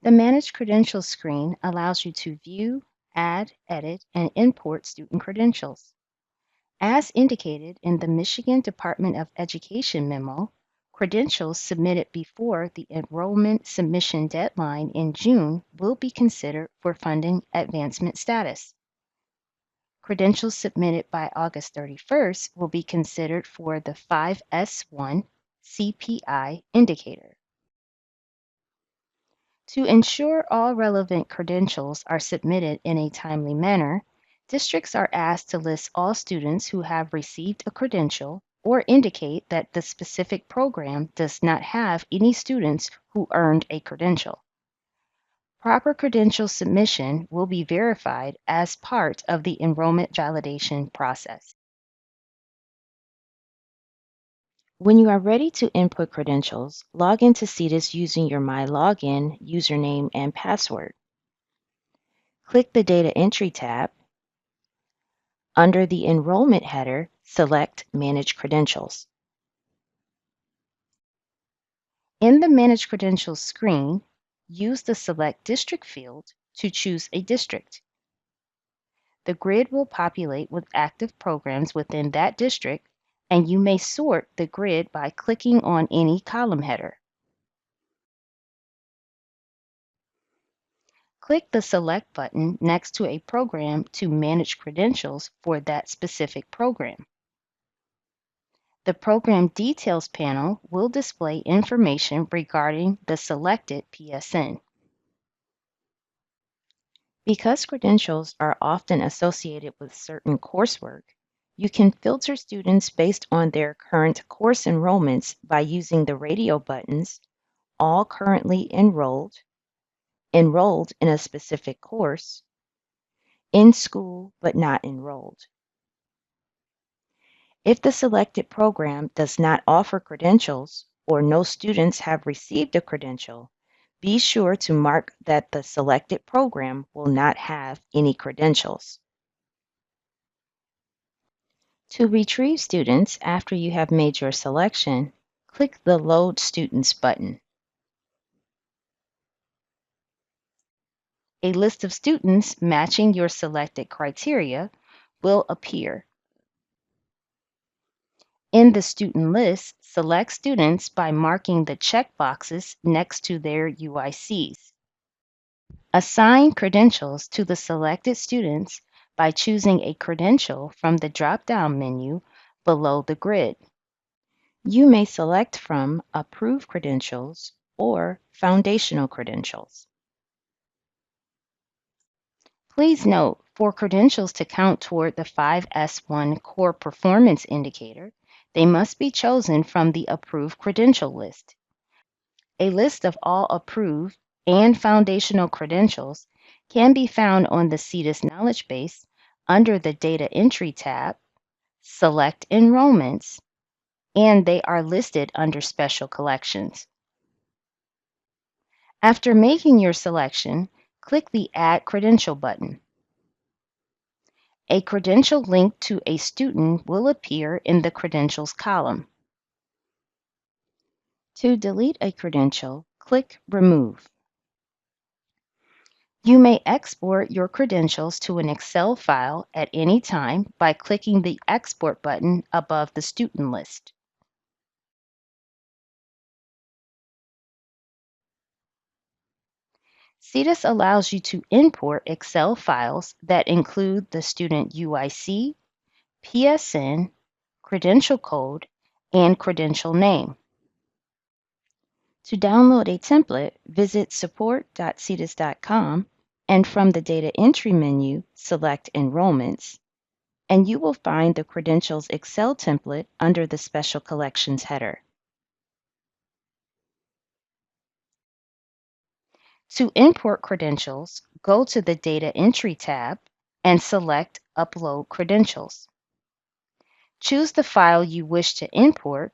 The Manage Credentials screen allows you to view, add, edit, and import student credentials. As indicated in the Michigan Department of Education memo, credentials submitted before the enrollment submission deadline in June will be considered for funding advancement status. Credentials submitted by August 31st will be considered for the 5S1 CPI indicator. To ensure all relevant credentials are submitted in a timely manner, districts are asked to list all students who have received a credential or indicate that the specific program does not have any students who earned a credential. Proper credential submission will be verified as part of the enrollment validation process. When you are ready to input credentials, log into CTEIS using your My Login username and password. Click the Data Entry tab. Under the Enrollment header, select Manage Credentials. In the Manage Credentials screen, use the Select District field to choose a district. The grid will populate with active programs within that district, and you may sort the grid by clicking on any column header. Click the Select button next to a program to manage credentials for that specific program. The Program Details panel will display information regarding the selected PSN. Because credentials are often associated with certain coursework, you can filter students based on their current course enrollments by using the radio buttons All Currently Enrolled, Enrolled in a Specific Course, In School but Not Enrolled. If the selected program does not offer credentials or no students have received a credential, be sure to mark that the selected program will not have any credentials. To retrieve students after you have made your selection, click the Load Students button. A list of students matching your selected criteria will appear. In the student list, select students by marking the checkboxes next to their UICs. Assign credentials to the selected students by choosing a credential from the drop-down menu below the grid. You may select from Approved Credentials or Foundational Credentials. Please note, for credentials to count toward the 5S1 Core Performance Indicator, they must be chosen from the Approved Credential list. A list of all approved and foundational credentials can be found on the CTEIS Knowledge Base under the Data Entry tab, Select Enrollments, and they are listed under Special Collections. After making your selection, click the Add Credential button. A credential linked to a student will appear in the Credentials column. To delete a credential, click Remove. You may export your credentials to an Excel file at any time by clicking the Export button above the student list. CTEIS allows you to import Excel files that include the student UIC, PSN, credential code, and credential name. To download a template, visit support.cteis.com and from the Data Entry menu, select Enrollments, and you will find the Credentials Excel template under the Special Collections header. To import credentials, go to the Data Entry tab and select Upload Credentials. Choose the file you wish to import,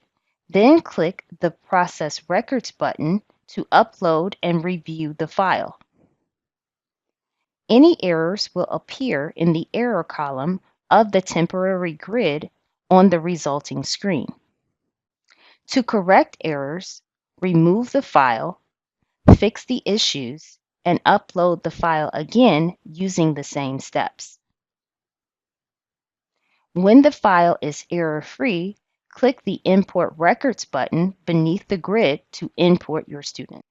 then click the Process Records button to upload and review the file. Any errors will appear in the error column of the temporary grid on the resulting screen. To correct errors, remove the file, fix the issues, and upload the file again using the same steps. When the file is error-free, click the Import Records button beneath the grid to import your student.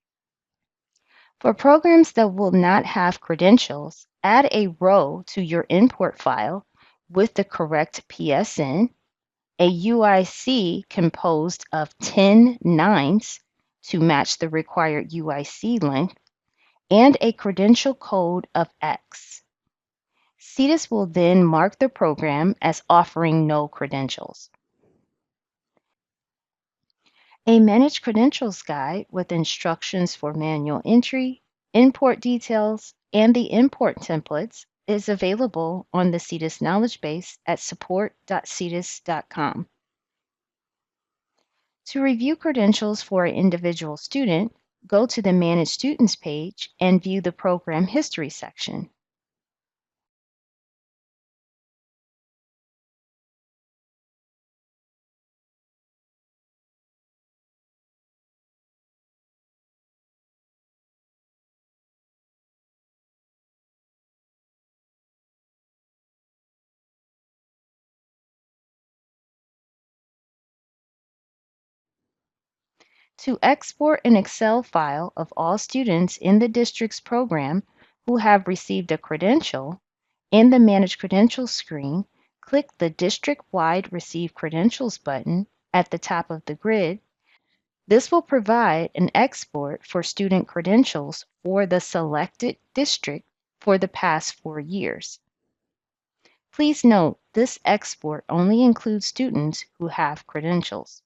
For programs that will not have credentials, add a row to your import file with the correct PSN, a UIC composed of 10 nines to match the required UIC length, and a credential code of X. CTEIS will then mark the program as offering no credentials. A Managed Credentials guide with instructions for manual entry, import details, and the import templates is available on the CTEIS knowledge base at support.cteis.com. To review credentials for an individual student, go to the Manage Students page and view the Program History section. To export an Excel file of all students in the district's program who have received a credential, in the Manage Credentials screen, click the District-Wide Receive Credentials button at the top of the grid. This will provide an export for student credentials for the selected district for the past 4 years. Please note, this export only includes students who have credentials.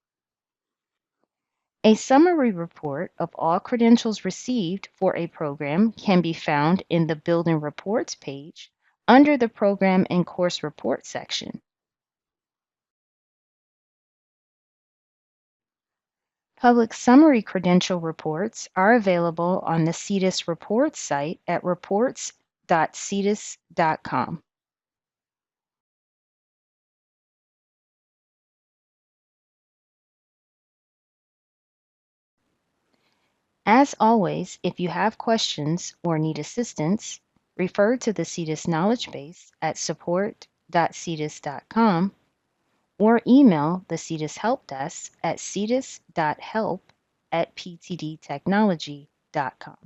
A summary report of all credentials received for a program can be found in the Building Reports page under the Program and Course Report section. Public summary credential reports are available on the CTEIS Reports site at reports.cteis.com. As always, if you have questions or need assistance, refer to the CTEIS knowledge base at support.cteis.com or email the CTEIS Help Desk at cteis.help@ptdtechnology.com.